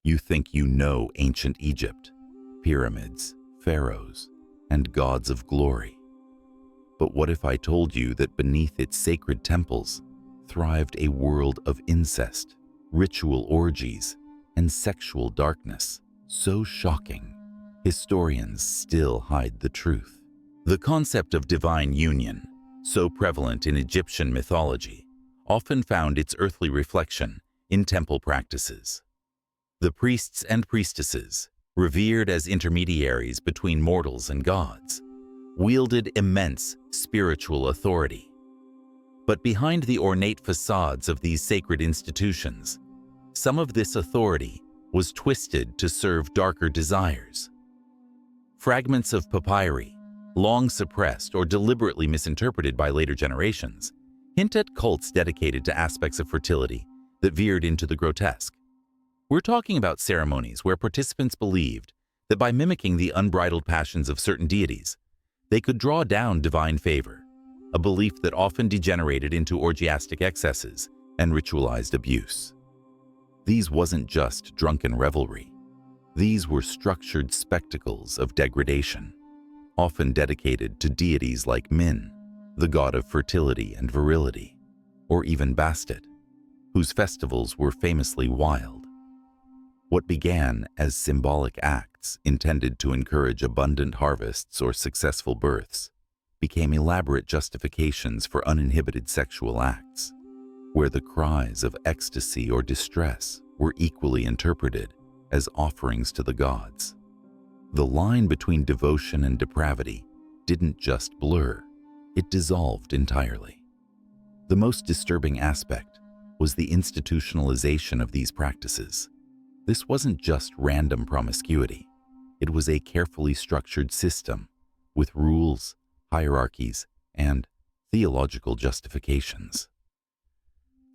You think you know ancient Egypt, pyramids, pharaohs, and gods of glory. But what if I told you that beneath its sacred temples thrived a world of incest, ritual orgies, and sexual darkness, so shocking, historians still hide the truth? The concept of divine union, so prevalent in Egyptian mythology, often found its earthly reflection in temple practices. The priests and priestesses, revered as intermediaries between mortals and gods, wielded immense spiritual authority. But behind the ornate facades of these sacred institutions, some of this authority was twisted to serve darker desires. Fragments of papyri, long suppressed or deliberately misinterpreted by later generations, hint at cults dedicated to aspects of fertility that veered into the grotesque. We're talking about ceremonies where participants believed that by mimicking the unbridled passions of certain deities, they could draw down divine favor, a belief that often degenerated into orgiastic excesses and ritualized abuse. These wasn't just drunken revelry. These were structured spectacles of degradation, often dedicated to deities like Min, the god of fertility and virility, or even Bastet, whose festivals were famously wild. What began as symbolic acts intended to encourage abundant harvests or successful births became elaborate justifications for uninhibited sexual acts, where the cries of ecstasy or distress were equally interpreted as offerings to the gods. The line between devotion and depravity didn't just blur, it dissolved entirely. The most disturbing aspect was the institutionalization of these practices. This wasn't just random promiscuity. It was a carefully structured system with rules, hierarchies, and theological justifications.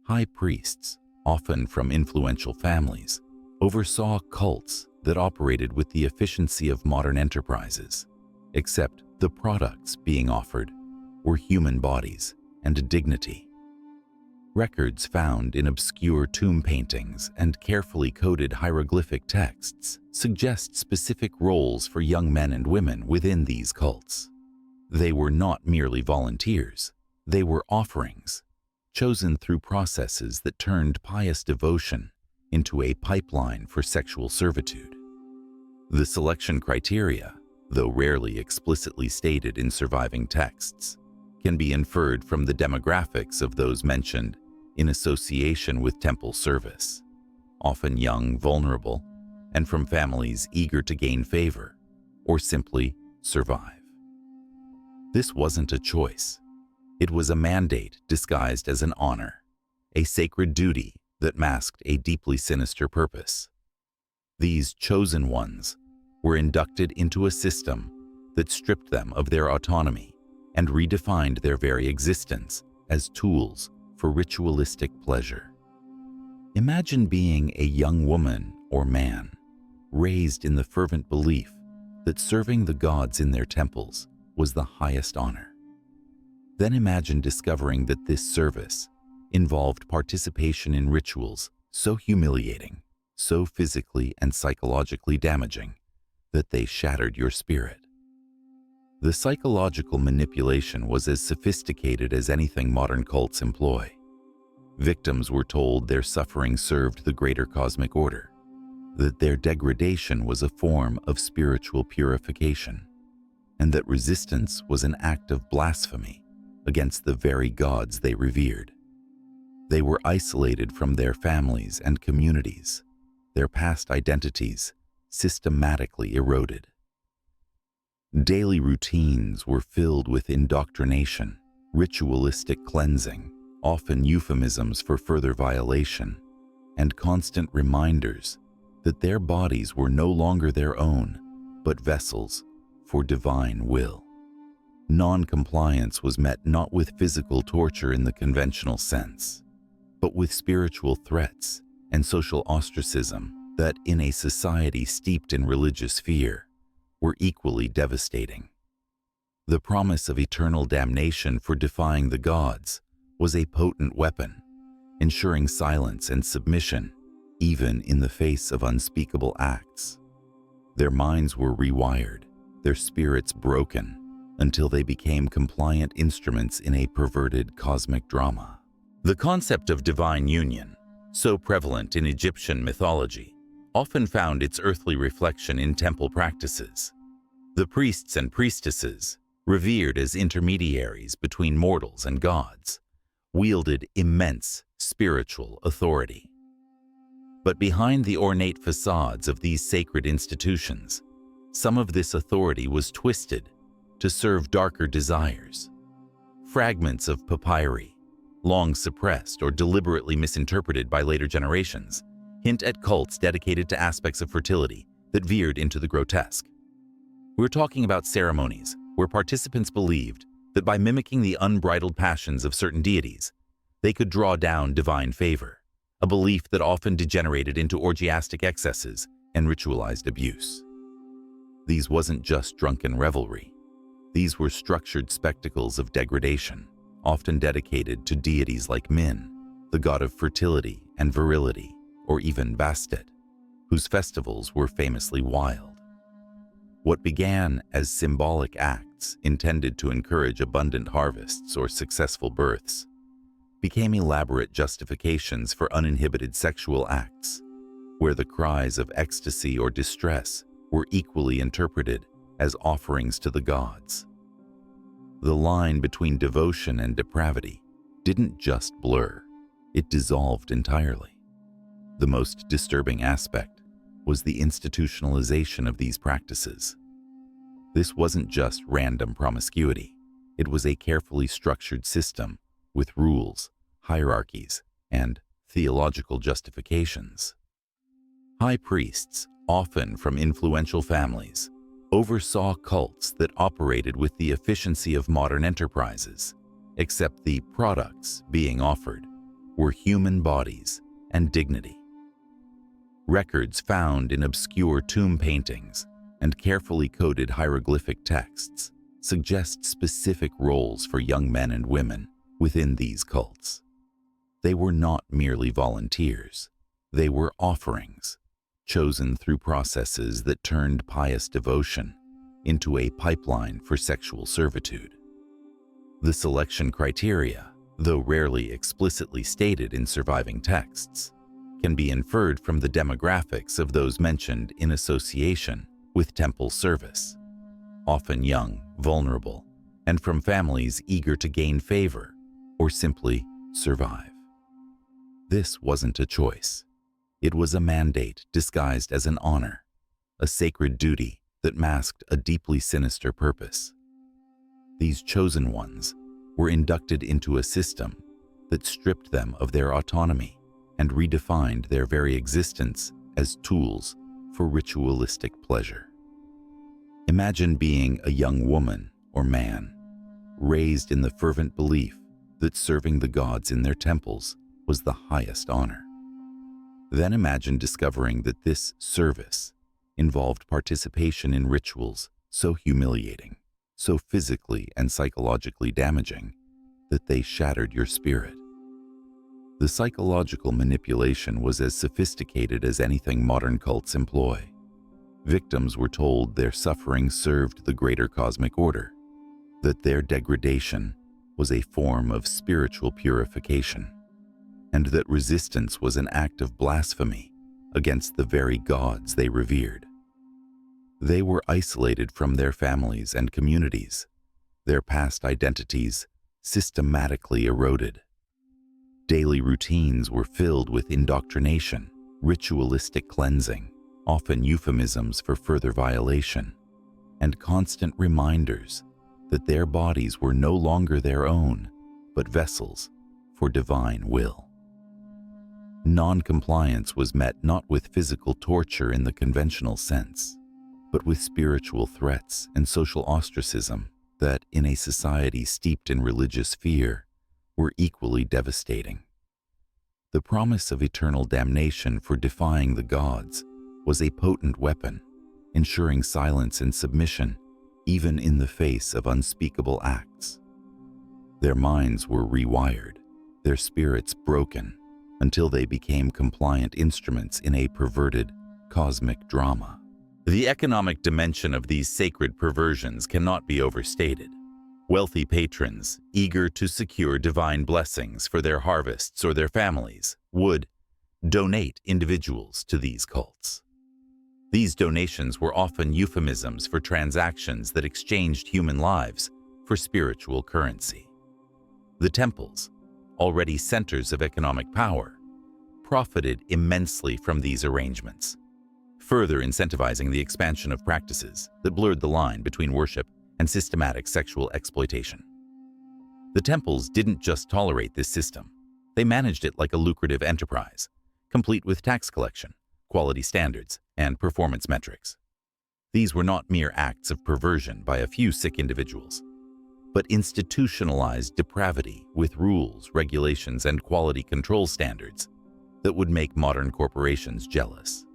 High priests, often from influential families, oversaw cults that operated with the efficiency of modern enterprises, except the products being offered were human bodies and dignity. Records found in obscure tomb paintings and carefully coded hieroglyphic texts suggest specific roles for young men and women within these cults. They were not merely volunteers, they were offerings, chosen through processes that turned pious devotion into a pipeline for sexual servitude. The selection criteria, though rarely explicitly stated in surviving texts, can be inferred from the demographics of those mentioned in association with temple service, often young, vulnerable, and from families eager to gain favor or simply survive. This wasn't a choice. It was a mandate disguised as an honor, a sacred duty that masked a deeply sinister purpose. These chosen ones were inducted into a system that stripped them of their autonomy and redefined their very existence as tools for ritualistic pleasure. Imagine being a young woman or man, raised in the fervent belief that serving the gods in their temples was the highest honor. Then imagine discovering that this service involved participation in rituals so humiliating, so physically and psychologically damaging, that they shattered your spirit. The psychological manipulation was as sophisticated as anything modern cults employ. Victims were told their suffering served the greater cosmic order, that their degradation was a form of spiritual purification, and that resistance was an act of blasphemy against the very gods they revered. They were isolated from their families and communities, their past identities systematically eroded. Daily routines were filled with indoctrination, ritualistic cleansing, often euphemisms for further violation, and constant reminders that their bodies were no longer their own, but vessels for divine will. Non-compliance was met not with physical torture in the conventional sense, but with spiritual threats and social ostracism that, in a society steeped in religious fear, were equally devastating. The promise of eternal damnation for defying the gods was a potent weapon, ensuring silence and submission even in the face of unspeakable acts. Their minds were rewired, their spirits broken, until they became compliant instruments in a perverted cosmic drama. The concept of divine union, so prevalent in Egyptian mythology, often found its earthly reflection in temple practices. The priests and priestesses, revered as intermediaries between mortals and gods, wielded immense spiritual authority. But behind the ornate facades of these sacred institutions, some of this authority was twisted to serve darker desires. Fragments of papyri, long suppressed or deliberately misinterpreted by later generations, hint at cults dedicated to aspects of fertility that veered into the grotesque. We're talking about ceremonies where participants believed that by mimicking the unbridled passions of certain deities, they could draw down divine favor, a belief that often degenerated into orgiastic excesses and ritualized abuse. These wasn't just drunken revelry. These were structured spectacles of degradation, often dedicated to deities like Min, the god of fertility and virility, or even Bastet, whose festivals were famously wild. What began as symbolic acts intended to encourage abundant harvests or successful births became elaborate justifications for uninhibited sexual acts, where the cries of ecstasy or distress were equally interpreted as offerings to the gods. The line between devotion and depravity didn't just blur, it dissolved entirely. The most disturbing aspect was the institutionalization of these practices. This wasn't just random promiscuity. It was a carefully structured system with rules, hierarchies, and theological justifications. High priests, often from influential families, oversaw cults that operated with the efficiency of modern enterprises, except the products being offered were human bodies and dignity. Records found in obscure tomb paintings and carefully coded hieroglyphic texts suggest specific roles for young men and women within these cults. They were not merely volunteers. They were offerings, chosen through processes that turned pious devotion into a pipeline for sexual servitude. The selection criteria, though rarely explicitly stated in surviving texts, can be inferred from the demographics of those mentioned in association with temple service, often young, vulnerable, and from families eager to gain favor or simply survive. This wasn't a choice. It was a mandate disguised as an honor, a sacred duty that masked a deeply sinister purpose. These chosen ones were inducted into a system that stripped them of their autonomy and redefined their very existence as tools for ritualistic pleasure. Imagine being a young woman or man, raised in the fervent belief that serving the gods in their temples was the highest honor. Then imagine discovering that this service involved participation in rituals so humiliating, so physically and psychologically damaging, that they shattered your spirit. The psychological manipulation was as sophisticated as anything modern cults employ. Victims were told their suffering served the greater cosmic order, that their degradation was a form of spiritual purification, and that resistance was an act of blasphemy against the very gods they revered. They were isolated from their families and communities, their past identities systematically eroded. Daily routines were filled with indoctrination, ritualistic cleansing, often euphemisms for further violation, and constant reminders that their bodies were no longer their own, but vessels for divine will. Non-compliance was met not with physical torture in the conventional sense, but with spiritual threats and social ostracism that, in a society steeped in religious fear, were equally devastating. The promise of eternal damnation for defying the gods was a potent weapon, ensuring silence and submission even in the face of unspeakable acts. Their minds were rewired, their spirits broken, until they became compliant instruments in a perverted cosmic drama. The economic dimension of these sacred perversions cannot be overstated. Wealthy patrons, eager to secure divine blessings for their harvests or their families, would donate individuals to these cults. These donations were often euphemisms for transactions that exchanged human lives for spiritual currency. The temples, already centers of economic power, profited immensely from these arrangements, further incentivizing the expansion of practices that blurred the line between worship and systematic sexual exploitation. The temples didn't just tolerate this system, they managed it like a lucrative enterprise, complete with tax collection, quality standards, and performance metrics. These were not mere acts of perversion by a few sick individuals, but institutionalized depravity with rules, regulations, and quality control standards that would make modern corporations jealous.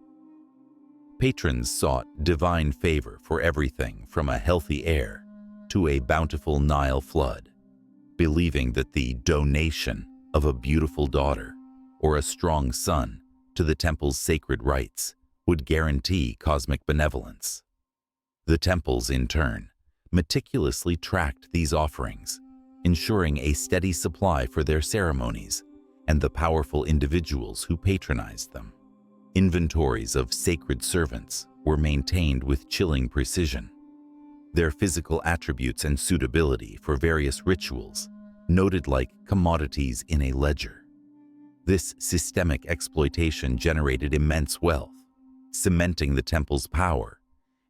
Patrons sought divine favor for everything from a healthy heir to a bountiful Nile flood, believing that the donation of a beautiful daughter or a strong son to the temple's sacred rites would guarantee cosmic benevolence. The temples, in turn, meticulously tracked these offerings, ensuring a steady supply for their ceremonies and the powerful individuals who patronized them. Inventories of sacred servants were maintained with chilling precision, their physical attributes and suitability for various rituals noted like commodities in a ledger. This systemic exploitation generated immense wealth, cementing the temple's power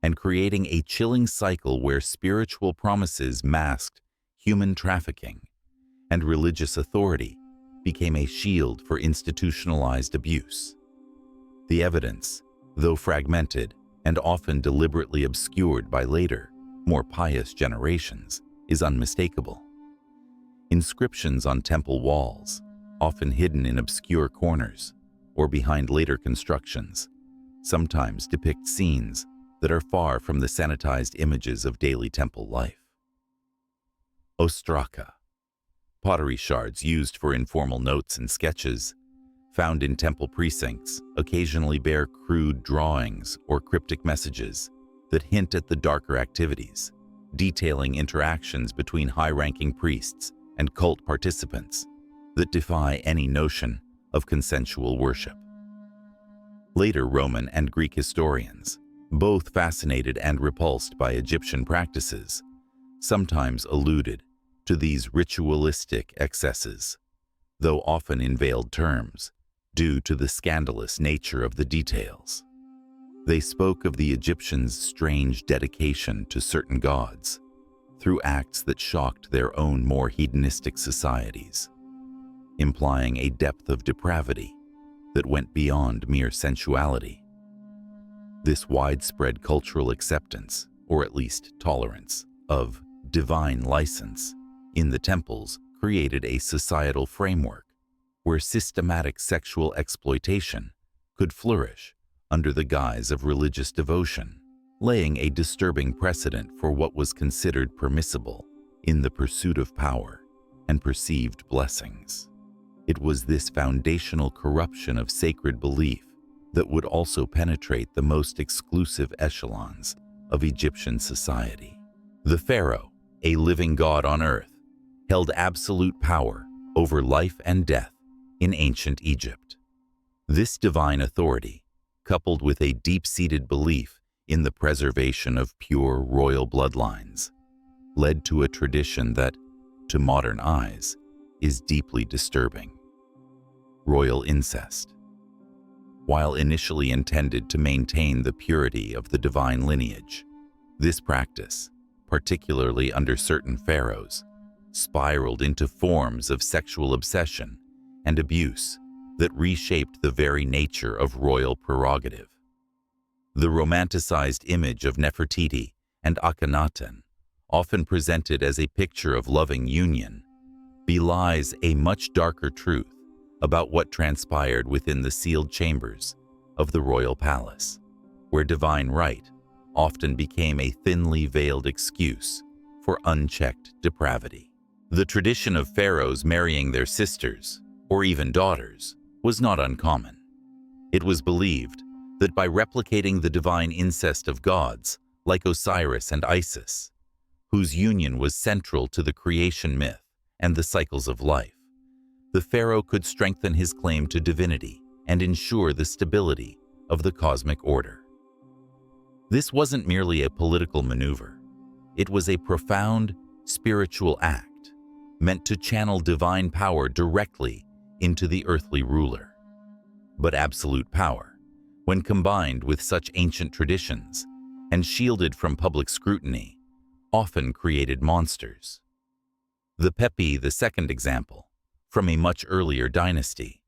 and creating a chilling cycle where spiritual promises masked human trafficking and religious authority became a shield for institutionalized abuse. The evidence, though fragmented and often deliberately obscured by later, more pious generations, is unmistakable. Inscriptions on temple walls, often hidden in obscure corners or behind later constructions, sometimes depict scenes that are far from the sanitized images of daily temple life. Ostraka, pottery shards used for informal notes and sketches, found in temple precincts, occasionally bear crude drawings or cryptic messages that hint at the darker activities, detailing interactions between high-ranking priests and cult participants that defy any notion of consensual worship. Later Roman and Greek historians, both fascinated and repulsed by Egyptian practices, sometimes alluded to these ritualistic excesses, though often in veiled terms, due to the scandalous nature of the details. They spoke of the Egyptians' strange dedication to certain gods through acts that shocked their own more hedonistic societies, implying a depth of depravity that went beyond mere sensuality. This widespread cultural acceptance, or at least tolerance, of divine license in the temples created a societal framework where systematic sexual exploitation could flourish under the guise of religious devotion, laying a disturbing precedent for what was considered permissible in the pursuit of power and perceived blessings. It was this foundational corruption of sacred belief that would also penetrate the most exclusive echelons of Egyptian society. The pharaoh, a living god on earth, held absolute power over life and death in ancient Egypt. This divine authority, coupled with a deep-seated belief in the preservation of pure royal bloodlines, led to a tradition that, to modern eyes, is deeply disturbing: royal incest. While initially intended to maintain the purity of the divine lineage, this practice, particularly under certain pharaohs, spiraled into forms of sexual obsession and abuse that reshaped the very nature of royal prerogative. The romanticized image of Nefertiti and Akhenaten, often presented as a picture of loving union, belies a much darker truth about what transpired within the sealed chambers of the royal palace, where divine right often became a thinly veiled excuse for unchecked depravity. The tradition of pharaohs marrying their sisters, or even daughters, was not uncommon. It was believed that by replicating the divine incest of gods, like Osiris and Isis, whose union was central to the creation myth and the cycles of life, the pharaoh could strengthen his claim to divinity and ensure the stability of the cosmic order. This wasn't merely a political maneuver. It was a profound spiritual act meant to channel divine power directly into the earthly ruler. But absolute power, when combined with such ancient traditions and shielded from public scrutiny, often created monsters. The Pepi II example, from a much earlier dynasty,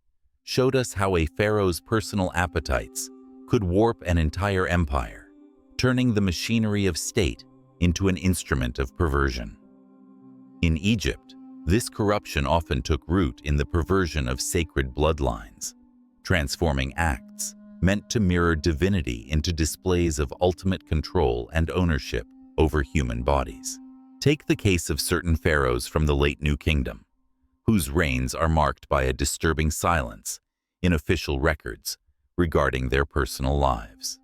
showed us how a pharaoh's personal appetites could warp an entire empire, turning the machinery of state into an instrument of perversion. In Egypt, this corruption often took root in the perversion of sacred bloodlines, transforming acts meant to mirror divinity into displays of ultimate control and ownership over human bodies. Take the case of certain pharaohs from the late New Kingdom, whose reigns are marked by a disturbing silence in official records regarding their personal lives.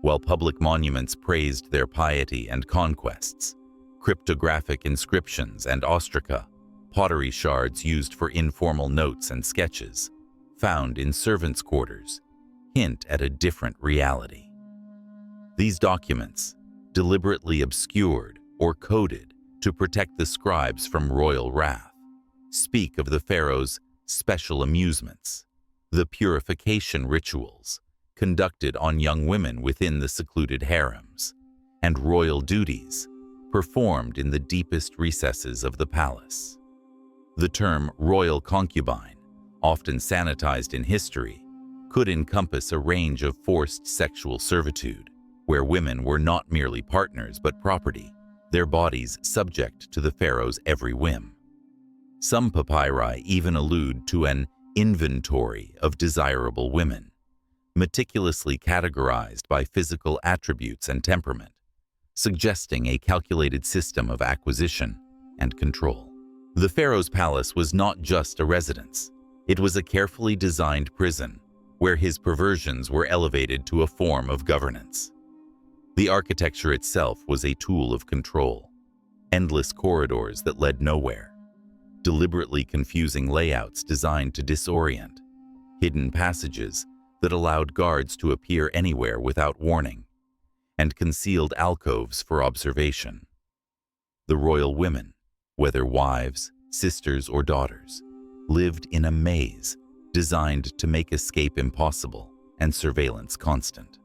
While public monuments praised their piety and conquests, cryptographic inscriptions and ostraca, pottery shards used for informal notes and sketches, found in servants' quarters, hint at a different reality. These documents, deliberately obscured or coded to protect the scribes from royal wrath, speak of the pharaoh's special amusements, the purification rituals conducted on young women within the secluded harems, and royal duties performed in the deepest recesses of the palace. The term royal concubine, often sanitized in history, could encompass a range of forced sexual servitude, where women were not merely partners but property, their bodies subject to the pharaoh's every whim. Some papyri even allude to an inventory of desirable women, meticulously categorized by physical attributes and temperament, suggesting a calculated system of acquisition and control. The pharaoh's palace was not just a residence. It was a carefully designed prison where his perversions were elevated to a form of governance. The architecture itself was a tool of control. Endless corridors that led nowhere, deliberately confusing layouts designed to disorient, hidden passages that allowed guards to appear anywhere without warning, and concealed alcoves for observation. The royal women, whether wives, sisters, or daughters, lived in a maze designed to make escape impossible and surveillance constant.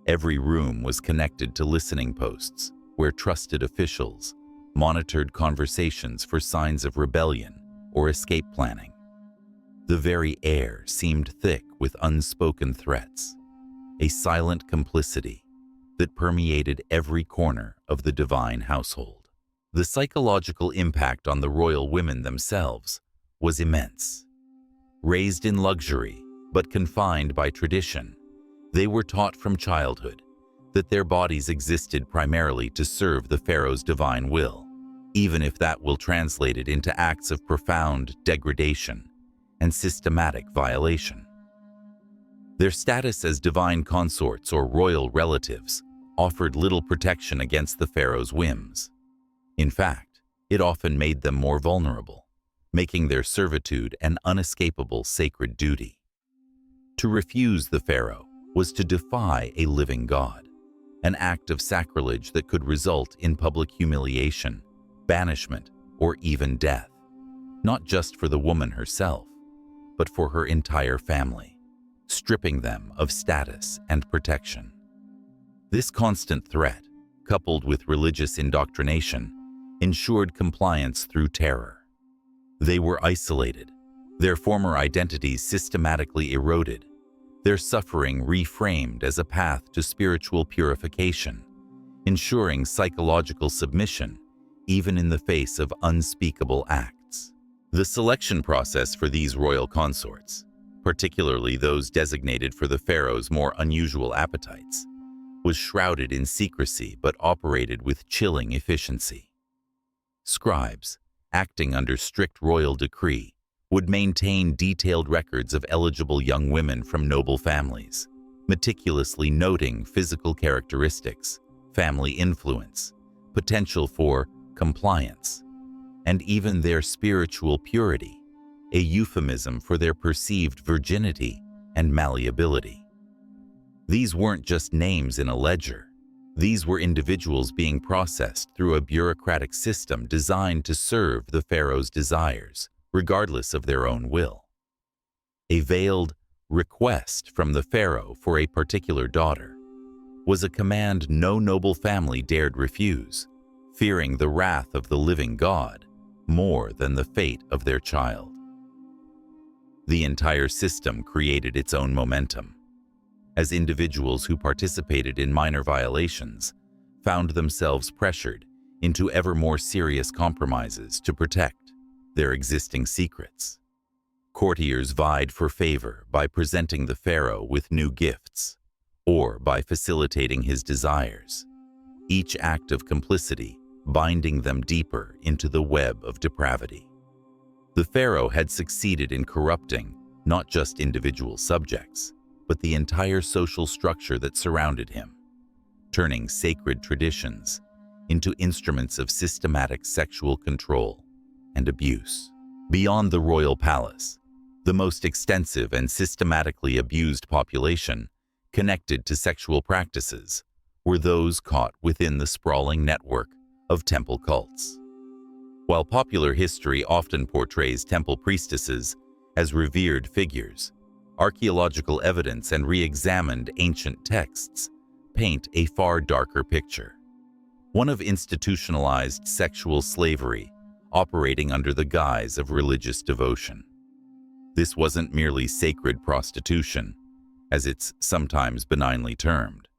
Every room was connected to listening posts where trusted officials monitored conversations for signs of rebellion or escape planning. The very air seemed thick with unspoken threats, a silent complicity that permeated every corner of the divine household. The psychological impact on the royal women themselves was immense. Raised in luxury, but confined by tradition, they were taught from childhood that their bodies existed primarily to serve the pharaoh's divine will, even if that will translated into acts of profound degradation and systematic violation. Their status as divine consorts or royal relatives offered little protection against the pharaoh's whims. In fact, it often made them more vulnerable, making their servitude an unescapable sacred duty. To refuse the pharaoh was to defy a living god, an act of sacrilege that could result in public humiliation, banishment, or even death, not just for the woman herself, but for her entire family, stripping them of status and protection. This constant threat, coupled with religious indoctrination, ensured compliance through terror. They were isolated, their former identities systematically eroded, their suffering reframed as a path to spiritual purification, ensuring psychological submission even in the face of unspeakable acts. The selection process for these royal consorts, particularly those designated for the pharaoh's more unusual appetites, was shrouded in secrecy but operated with chilling efficiency. Scribes, acting under strict royal decree, would maintain detailed records of eligible young women from noble families, meticulously noting physical characteristics, family influence, potential for compliance, and even their spiritual purity, a euphemism for their perceived virginity and malleability. These weren't just names in a ledger. These were individuals being processed through a bureaucratic system designed to serve the pharaoh's desires, regardless of their own will. A veiled request from the pharaoh for a particular daughter was a command no noble family dared refuse, fearing the wrath of the living God more than the fate of their child. The entire system created its own momentum, as individuals who participated in minor violations found themselves pressured into ever more serious compromises to protect their existing secrets. Courtiers vied for favor by presenting the pharaoh with new gifts or by facilitating his desires, each act of complicity binding them deeper into the web of depravity. The pharaoh had succeeded in corrupting not just individual subjects, but the entire social structure that surrounded him, turning sacred traditions into instruments of systematic sexual control and abuse. Beyond the royal palace, the most extensive and systematically abused population connected to sexual practices were those caught within the sprawling network of temple cults. While popular history often portrays temple priestesses as revered figures, archaeological evidence and re-examined ancient texts paint a far darker picture. One of institutionalized sexual slavery operating under the guise of religious devotion. This wasn't merely sacred prostitution, as it's sometimes benignly termed.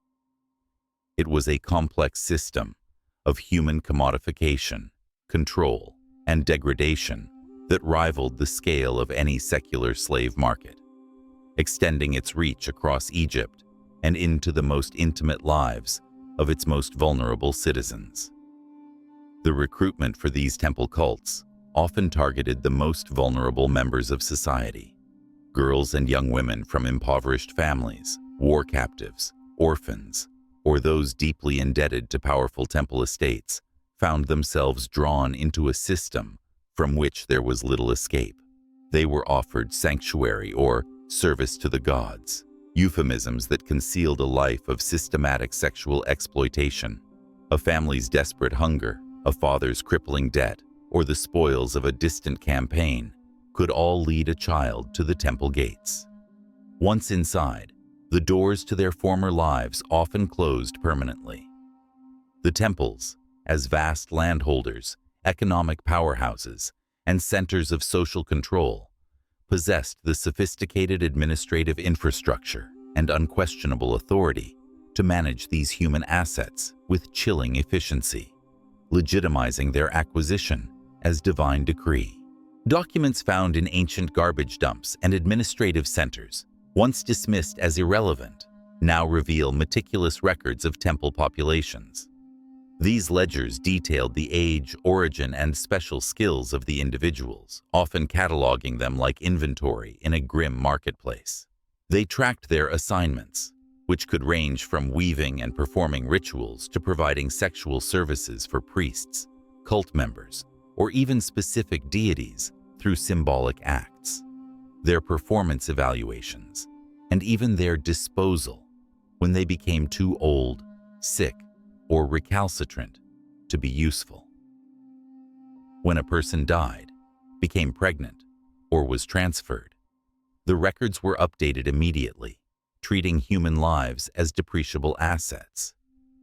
It was a complex system of human commodification, control, and degradation that rivaled the scale of any secular slave market, extending its reach across Egypt and into the most intimate lives of its most vulnerable citizens. The recruitment for these temple cults often targeted the most vulnerable members of society: girls and young women from impoverished families, war captives, orphans, or those deeply indebted to powerful temple estates found themselves drawn into a system from which there was little escape. They were offered sanctuary or service to the gods, euphemisms that concealed a life of systematic sexual exploitation, a family's desperate hunger, a father's crippling debt, or the spoils of a distant campaign could all lead a child to the temple gates. Once inside, the doors to their former lives often closed permanently. The temples, as vast landholders, economic powerhouses, and centers of social control, possessed the sophisticated administrative infrastructure and unquestionable authority to manage these human assets with chilling efficiency, legitimizing their acquisition as divine decree. Documents found in ancient garbage dumps and administrative centers, once dismissed as irrelevant, now reveal meticulous records of temple populations. These ledgers detailed the age, origin, and special skills of the individuals, often cataloging them like inventory in a grim marketplace. They tracked their assignments, which could range from weaving and performing rituals to providing sexual services for priests, cult members, or even specific deities through symbolic acts. Their performance evaluations, and even their disposal when they became too old, sick, or recalcitrant to be useful. When a person died, became pregnant, or was transferred, the records were updated immediately, treating human lives as depreciable assets,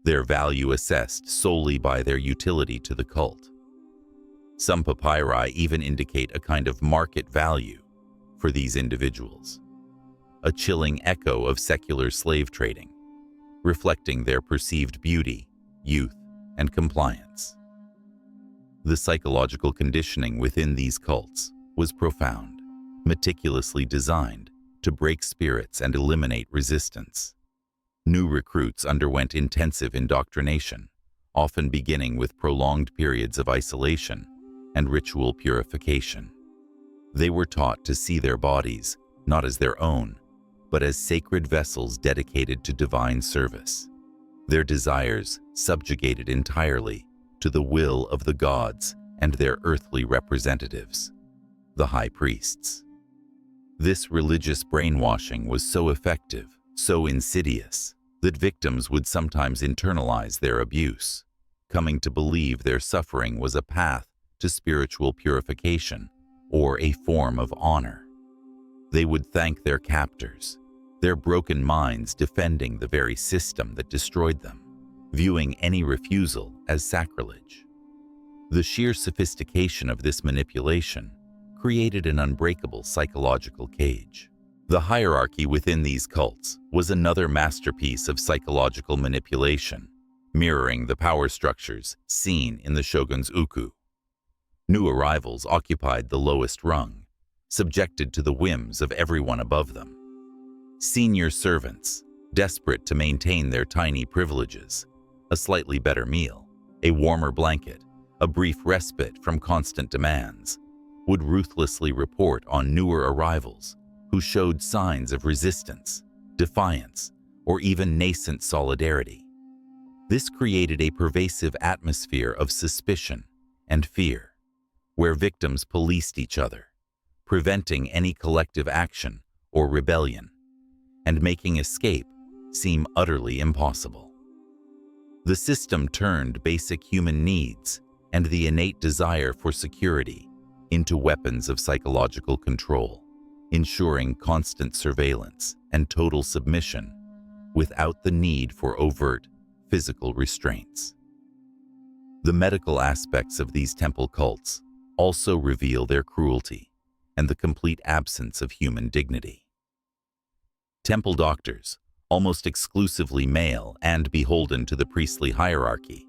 their value assessed solely by their utility to the cult. Some papyri even indicate a kind of market value for these individuals, a chilling echo of secular slave trading, reflecting their perceived beauty, youth, and compliance. The psychological conditioning within these cults was profound, meticulously designed to break spirits and eliminate resistance. New recruits underwent intensive indoctrination, often beginning with prolonged periods of isolation and ritual purification. They were taught to see their bodies not as their own, but as sacred vessels dedicated to divine service. Their desires subjugated entirely to the will of the gods and their earthly representatives, the high priests. This religious brainwashing was so effective, so insidious, that victims would sometimes internalize their abuse, coming to believe their suffering was a path to spiritual purification or a form of honor. They would thank their captors, their broken minds defending the very system that destroyed them, viewing any refusal as sacrilege. The sheer sophistication of this manipulation created an unbreakable psychological cage. The hierarchy within these cults was another masterpiece of psychological manipulation, mirroring the power structures seen in the shogun's uku. New arrivals occupied the lowest rung, subjected to the whims of everyone above them. Senior servants, desperate to maintain their tiny privileges, a slightly better meal, a warmer blanket, a brief respite from constant demands, would ruthlessly report on newer arrivals who showed signs of resistance, defiance, or even nascent solidarity. This created a pervasive atmosphere of suspicion and fear, where victims policed each other, preventing any collective action or rebellion, and making escape seem utterly impossible. The system turned basic human needs and the innate desire for security into weapons of psychological control, ensuring constant surveillance and total submission without the need for overt physical restraints. The medical aspects of these temple cults also reveal their cruelty and the complete absence of human dignity. Temple doctors, almost exclusively male and beholden to the priestly hierarchy,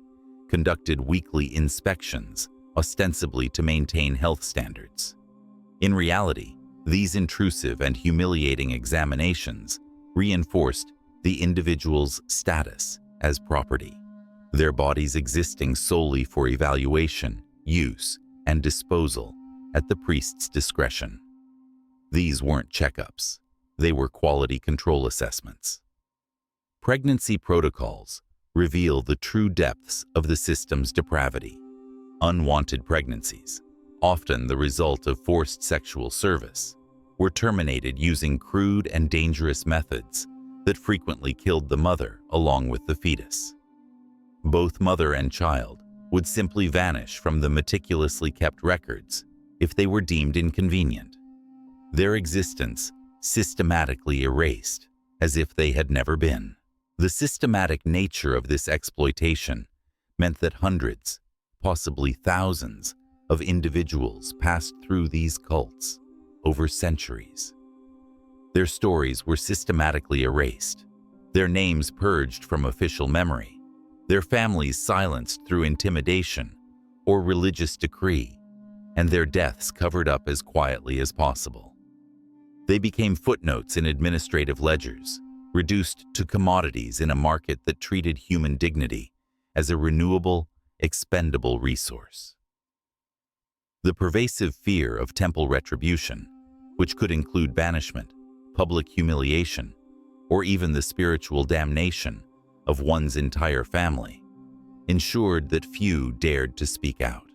conducted weekly inspections ostensibly to maintain health standards. In reality, these intrusive and humiliating examinations reinforced the individual's status as property, their bodies existing solely for evaluation, use, and disposal at the priest's discretion. These weren't checkups, they were quality control assessments. Pregnancy protocols reveal the true depths of the system's depravity. Unwanted pregnancies, often the result of forced sexual service, were terminated using crude and dangerous methods that frequently killed the mother along with the fetus. Both mother and child would simply vanish from the meticulously kept records if they were deemed inconvenient, their existence systematically erased as if they had never been. The systematic nature of this exploitation meant that hundreds, possibly thousands, of individuals passed through these cults over centuries. Their stories were systematically erased, their names purged from official memory, their families silenced through intimidation or religious decree, and their deaths covered up as quietly as possible. They became footnotes in administrative ledgers, reduced to commodities in a market that treated human dignity as a renewable, expendable resource. The pervasive fear of temple retribution, which could include banishment, public humiliation, or even the spiritual damnation of one's entire family, ensured that few dared to speak out.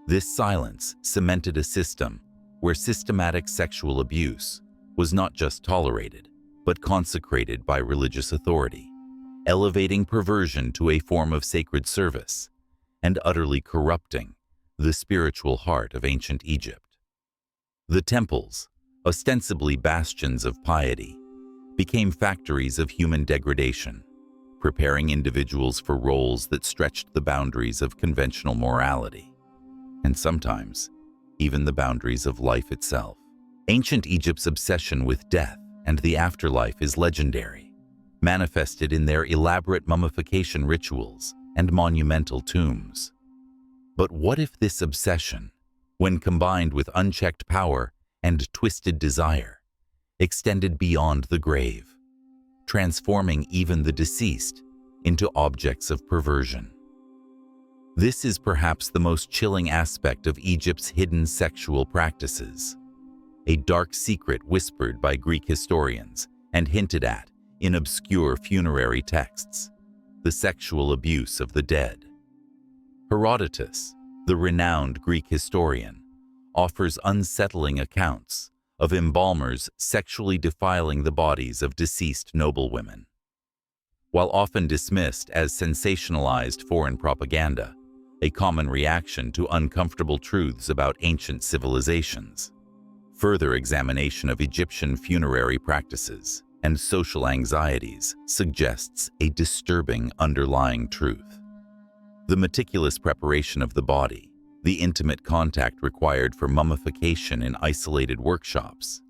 This silence cemented a system where systematic sexual abuse was not just tolerated, but consecrated by religious authority, elevating perversion to a form of sacred service and utterly corrupting the spiritual heart of ancient Egypt. The temples, ostensibly bastions of piety, became factories of human degradation, preparing individuals for roles that stretched the boundaries of conventional morality, and sometimes even the boundaries of life itself. Ancient Egypt's obsession with death and the afterlife is legendary, manifested in their elaborate mummification rituals and monumental tombs. But what if this obsession, when combined with unchecked power and twisted desire, extended beyond the grave, transforming even the deceased into objects of perversion? This is perhaps the most chilling aspect of Egypt's hidden sexual practices, a dark secret whispered by Greek historians and hinted at in obscure funerary texts: the sexual abuse of the dead. Herodotus, the renowned Greek historian, offers unsettling accounts of embalmers sexually defiling the bodies of deceased noblewomen. While often dismissed as sensationalized foreign propaganda, a common reaction to uncomfortable truths about ancient civilizations, further examination of Egyptian funerary practices and social anxieties suggests a disturbing underlying truth. The meticulous preparation of the body, the intimate contact required for mummification in isolated workshops,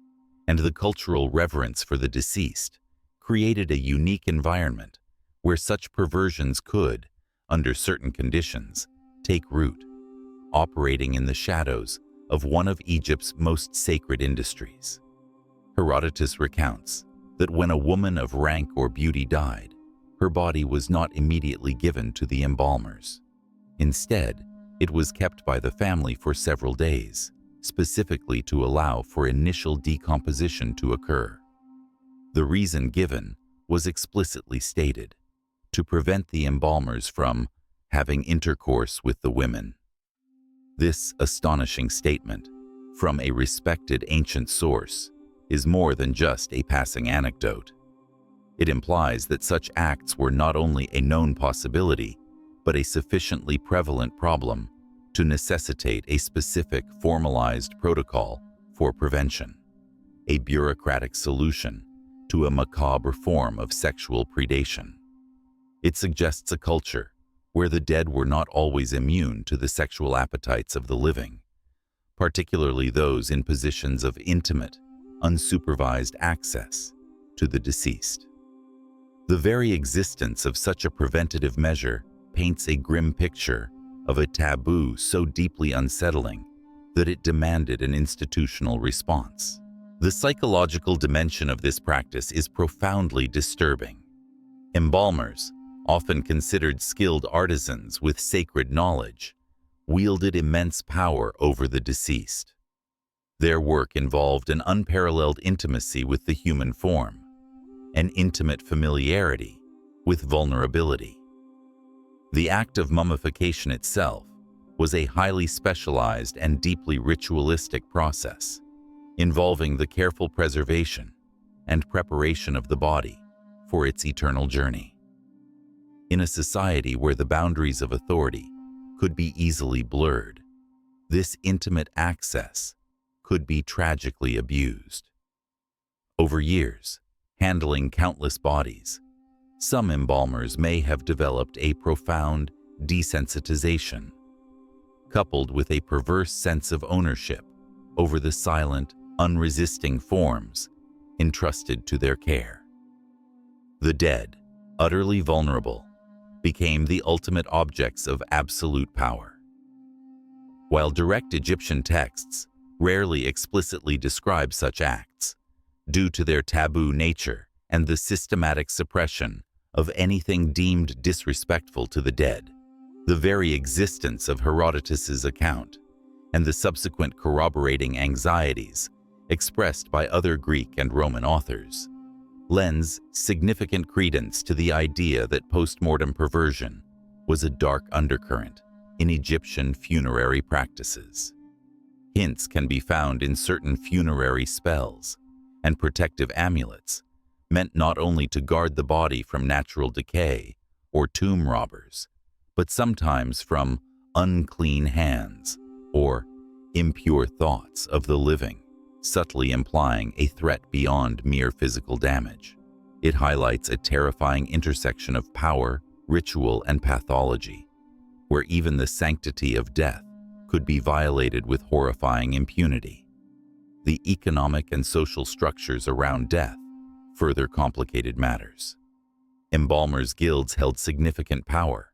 and the cultural reverence for the deceased created a unique environment where such perversions could, under certain conditions, take root, operating in the shadows of one of Egypt's most sacred industries. Herodotus recounts that when a woman of rank or beauty died, her body was not immediately given to the embalmers. Instead, it was kept by the family for several days, specifically to allow for initial decomposition to occur. The reason given was explicitly stated: to prevent the embalmers from having intercourse with the women. This astonishing statement, from a respected ancient source, is more than just a passing anecdote. It implies that such acts were not only a known possibility, but a sufficiently prevalent problem to necessitate a specific formalized protocol for prevention, a bureaucratic solution to a macabre form of sexual predation. It suggests a culture where the dead were not always immune to the sexual appetites of the living, particularly those in positions of intimate, unsupervised access to the deceased. The very existence of such a preventative measure paints a grim picture of a taboo so deeply unsettling that it demanded an institutional response. The psychological dimension of this practice is profoundly disturbing. Embalmers, often considered skilled artisans with sacred knowledge, wielded immense power over the deceased. Their work involved an unparalleled intimacy with the human form, an intimate familiarity with vulnerability. The act of mummification itself was a highly specialized and deeply ritualistic process, involving the careful preservation and preparation of the body for its eternal journey. In a society where the boundaries of authority could be easily blurred, this intimate access could be tragically abused. Over years, handling countless bodies, some embalmers may have developed a profound desensitization, coupled with a perverse sense of ownership over the silent, unresisting forms entrusted to their care. The dead, utterly vulnerable, became the ultimate objects of absolute power. While direct Egyptian texts rarely explicitly describe such acts, due to their taboo nature and the systematic suppression of anything deemed disrespectful to the dead, the very existence of Herodotus's account and the subsequent corroborating anxieties expressed by other Greek and Roman authors lends significant credence to the idea that postmortem perversion was a dark undercurrent in Egyptian funerary practices. Hints can be found in certain funerary spells and protective amulets meant not only to guard the body from natural decay or tomb robbers, but sometimes from unclean hands or impure thoughts of the living, subtly implying a threat beyond mere physical damage. It highlights a terrifying intersection of power, ritual, and pathology, where even the sanctity of death could be violated with horrifying impunity. The economic and social structures around death further complicated matters. Embalmers' guilds held significant power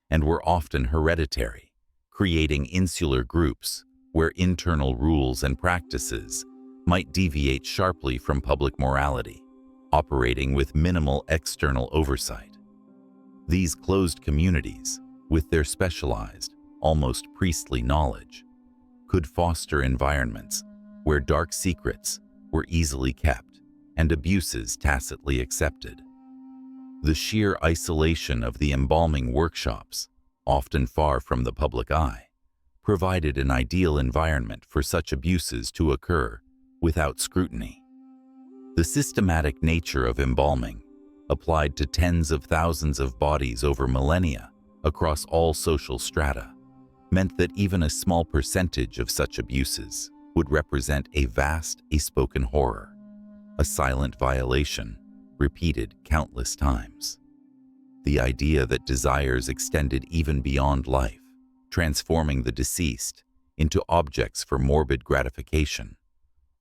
and were often hereditary, creating insular groups where internal rules and practices might deviate sharply from public morality, operating with minimal external oversight. These closed communities, with their specialized, almost priestly knowledge, could foster environments where dark secrets were easily kept and abuses tacitly accepted. The sheer isolation of the embalming workshops, often far from the public eye, provided an ideal environment for such abuses to occur without scrutiny. The systematic nature of embalming, applied to tens of thousands of bodies over millennia across all social strata, meant that even a small percentage of such abuses would represent a vast, spoken horror, a silent violation repeated countless times. The idea that desires extended even beyond life, transforming the deceased into objects for morbid gratification,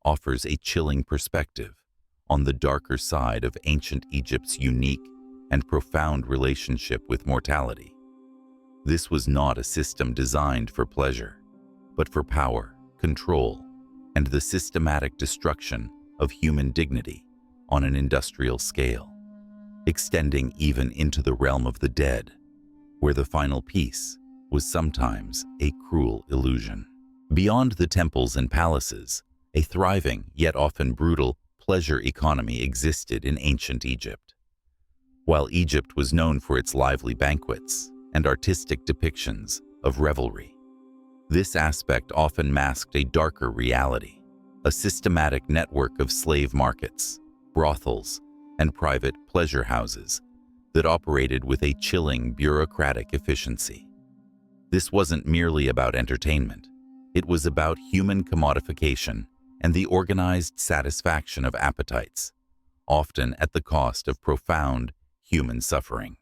offers a chilling perspective on the darker side of ancient Egypt's unique and profound relationship with mortality. This was not a system designed for pleasure, but for power, control, and the systematic destruction of human dignity on an industrial scale, extending even into the realm of the dead, where the final piece was sometimes a cruel illusion. Beyond the temples and palaces, a thriving, yet often brutal, pleasure economy existed in ancient Egypt. While Egypt was known for its lively banquets and artistic depictions of revelry, this aspect often masked a darker reality, a systematic network of slave markets, brothels, and private pleasure houses that operated with a chilling bureaucratic efficiency. This wasn't merely about entertainment. It was about human commodification and the organized satisfaction of appetites, often at the cost of profound human suffering.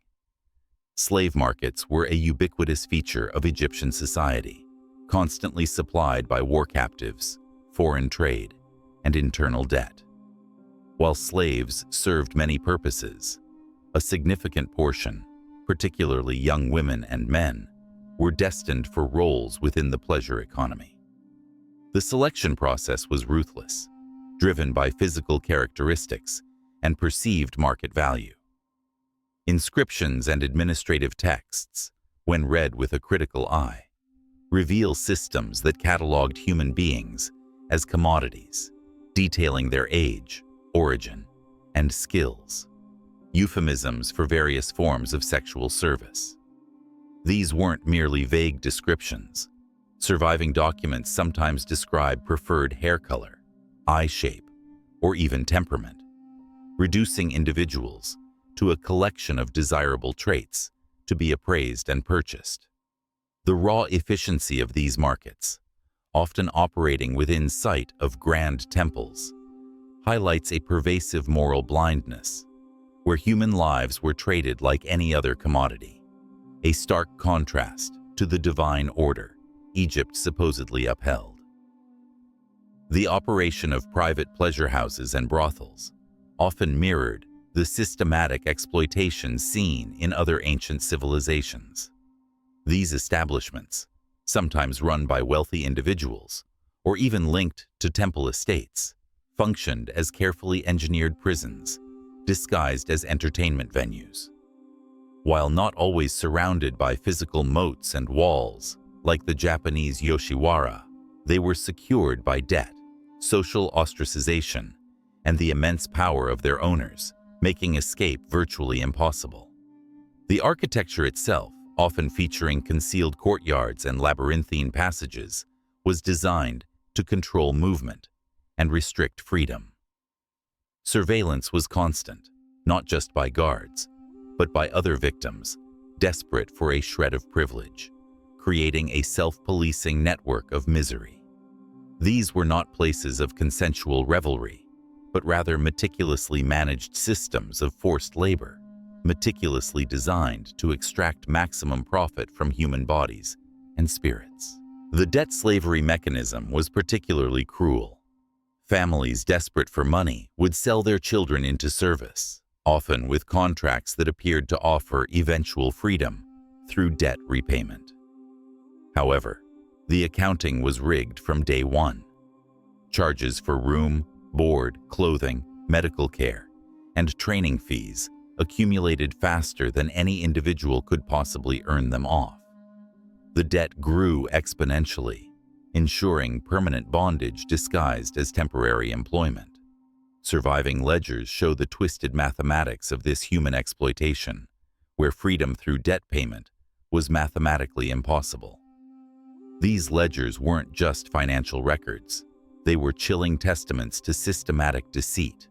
Slave markets were a ubiquitous feature of Egyptian society, constantly supplied by war captives, foreign trade, and internal debt. While slaves served many purposes, a significant portion, particularly young women and men, were destined for roles within the pleasure economy. The selection process was ruthless, driven by physical characteristics and perceived market value. Inscriptions and administrative texts, when read with a critical eye, reveal systems that cataloged human beings as commodities, detailing their age, origin, and skills, euphemisms for various forms of sexual service. These weren't merely vague descriptions. Surviving documents sometimes describe preferred hair color, eye shape, or even temperament, reducing individuals to a collection of desirable traits to be appraised and purchased. The raw efficiency of these markets, often operating within sight of grand temples, highlights a pervasive moral blindness, where human lives were traded like any other commodity, a stark contrast to the divine order Egypt supposedly upheld. The operation of private pleasure houses and brothels often mirrored the systematic exploitation seen in other ancient civilizations. These establishments, sometimes run by wealthy individuals or even linked to temple estates, functioned as carefully engineered prisons, disguised as entertainment venues. While not always surrounded by physical moats and walls, like the Japanese Yoshiwara, they were secured by debt, social ostracization, and the immense power of their owners, making escape virtually impossible. The architecture itself, often featuring concealed courtyards and labyrinthine passages, was designed to control movement and restrict freedom. Surveillance was constant, not just by guards, but by other victims, desperate for a shred of privilege, creating a self-policing network of misery. These were not places of consensual revelry, but rather meticulously managed systems of forced labor, meticulously designed to extract maximum profit from human bodies and spirits. The debt slavery mechanism was particularly cruel. Families desperate for money would sell their children into service, often with contracts that appeared to offer eventual freedom through debt repayment. However, the accounting was rigged from day one. Charges for room, board, clothing, medical care, and training fees accumulated faster than any individual could possibly earn them off. The debt grew exponentially, ensuring permanent bondage disguised as temporary employment. Surviving ledgers show the twisted mathematics of this human exploitation, where freedom through debt payment was mathematically impossible. These ledgers weren't just financial records. They were chilling testaments to systematic deceit,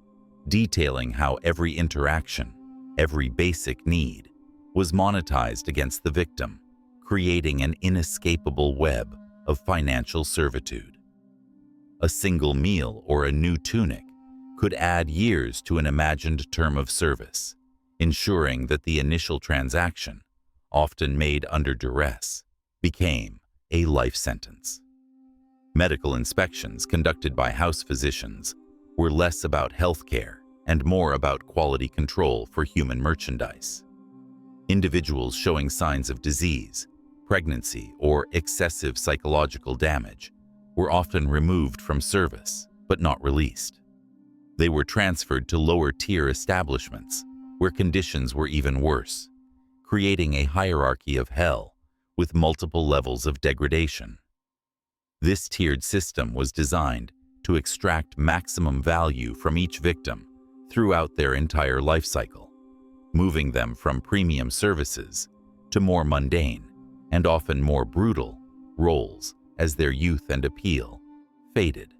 detailing how every interaction, every basic need, was monetized against the victim, creating an inescapable web of financial servitude. A single meal or a new tunic could add years to an imagined term of service, ensuring that the initial transaction, often made under duress, became a life sentence. Medical inspections conducted by house physicians were less about healthcare and more about quality control for human merchandise. Individuals showing signs of disease, pregnancy, or excessive psychological damage were often removed from service, but not released. They were transferred to lower-tier establishments, where conditions were even worse, creating a hierarchy of hell with multiple levels of degradation. This tiered system was designed to extract maximum value from each victim throughout their entire life cycle, moving them from premium services to more mundane and often more brutal roles as their youth and appeal faded.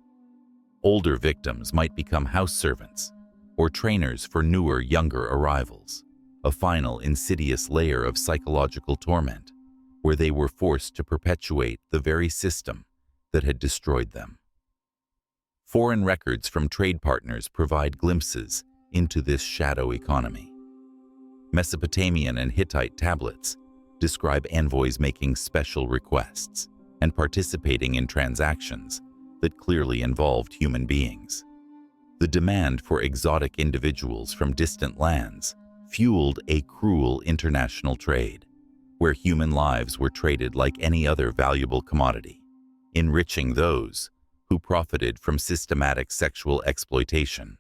Older victims might become house servants or trainers for newer, younger arrivals, a final insidious layer of psychological torment where they were forced to perpetuate the very system that had destroyed them. Foreign records from trade partners provide glimpses into this shadow economy. Mesopotamian and Hittite tablets describe envoys making special requests and participating in transactions that clearly involved human beings. The demand for exotic individuals from distant lands fueled a cruel international trade, where human lives were traded like any other valuable commodity, enriching those who profited from systematic sexual exploitation.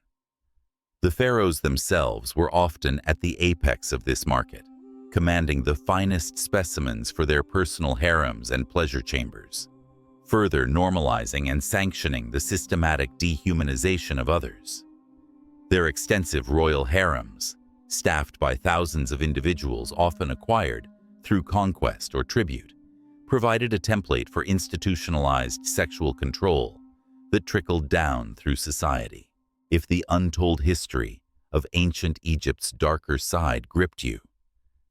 The pharaohs themselves were often at the apex of this market, commanding the finest specimens for their personal harems and pleasure chambers, further normalizing and sanctioning the systematic dehumanization of others. Their extensive royal harems, staffed by thousands of individuals often acquired through conquest or tribute, provided a template for institutionalized sexual control that trickled down through society. If the untold history of ancient Egypt's darker side gripped you,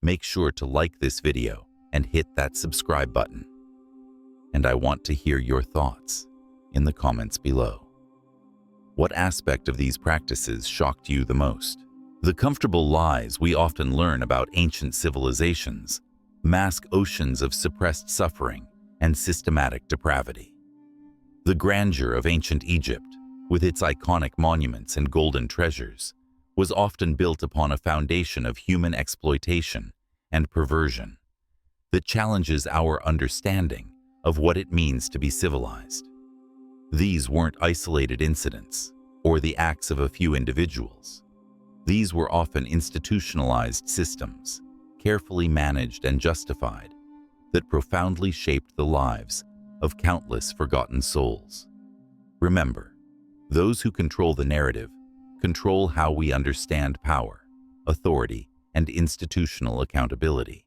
make sure to like this video and hit that subscribe button. And I want to hear your thoughts in the comments below. What aspect of these practices shocked you the most? The comfortable lies we often learn about ancient civilizations mask oceans of suppressed suffering and systematic depravity. The grandeur of ancient Egypt, with its iconic monuments and golden treasures, was often built upon a foundation of human exploitation and perversion that challenges our understanding of what it means to be civilized. These weren't isolated incidents or the acts of a few individuals. These were often institutionalized systems, carefully managed and justified, that profoundly shaped the lives of countless forgotten souls. Remember, those who control the narrative control how we understand power, authority, and institutional accountability.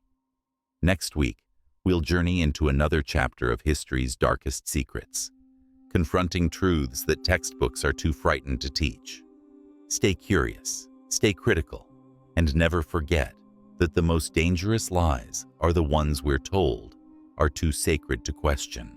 Next week, we'll journey into another chapter of history's darkest secrets, confronting truths that textbooks are too frightened to teach. Stay curious, stay critical, and never forget that the most dangerous lies are the ones we're told are too sacred to question.